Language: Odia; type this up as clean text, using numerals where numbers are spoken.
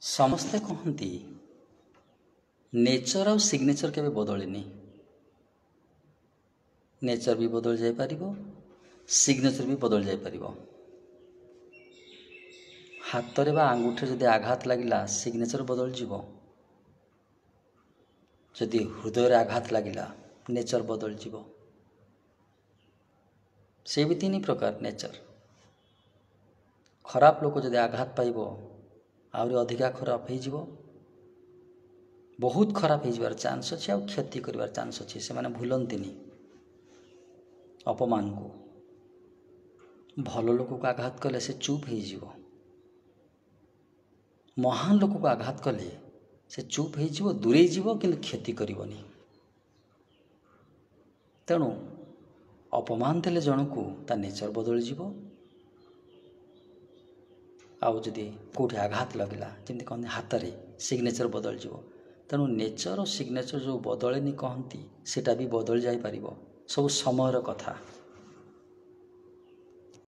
ସମସ୍ତେ କହନ୍ତି ନେଚର ଆଉ ସିଗ୍ନେଚର କେବେ ବଦଳିନି। ନେଚର ବି ବଦଳି ଯାଇପାରିବ, ସିଗ୍ନେଚର ବି ବଦଳି ଯାଇପାରିବ। ହାତରେ ବା ଆଙ୍ଗୁଠିରେ ଯଦି ଆଘାତ ଲାଗିଲା ସିଗ୍ନେଚର ବଦଳିଯିବ, ଯଦି ହୃଦୟରେ ଆଘାତ ଲାଗିଲା ନେଚର ବଦଳିଯିବ। ସେ ବି ତିନି ପ୍ରକାର ନେଚର। ଖରାପ ଲୋକ ଯଦି ଆଘାତ ପାଇବ ଆହୁରି ଅଧିକା ଖରାପ ହେଇଯିବ, ବହୁତ ଖରାପ ହେଇଯିବାର ଚାନ୍ସ ଅଛି, ଆଉ କ୍ଷତି କରିବାର ଚାନ୍ସ ଅଛି। ସେମାନେ ଭୁଲନ୍ତିନି ଅପମାନକୁ। ଭଲ ଲୋକକୁ ଆଘାତ କଲେ ସେ ଚୁପ୍ ହେଇଯିବ, ମହାନ ଲୋକକୁ ଆଘାତ କଲେ ସେ ଚୁପ୍ ହେଇଯିବ, ଦୂରେଇ ଯିବ, କିନ୍ତୁ କ୍ଷତି କରିବନି। ତେଣୁ ଅପମାନ ଦେଲେ ଜଣକୁ ତା ନେଚର ବଦଳିଯିବ। ଆଉ ଯଦି କେଉଁଠି ଆଘାତ ଲାଗିଲା, ଯେମିତି କହନ୍ତି ହାତରେ, ସିଗ୍ନେଚର ବଦଳିଯିବ। ତେଣୁ ନେଚର ଓ ସିଗ୍ନେଚର ଯେଉଁ ବଦଳେନି କହନ୍ତି, ସେଇଟା ବି ବଦଳି ଯାଇପାରିବ। ସବୁ ସମୟର କଥା।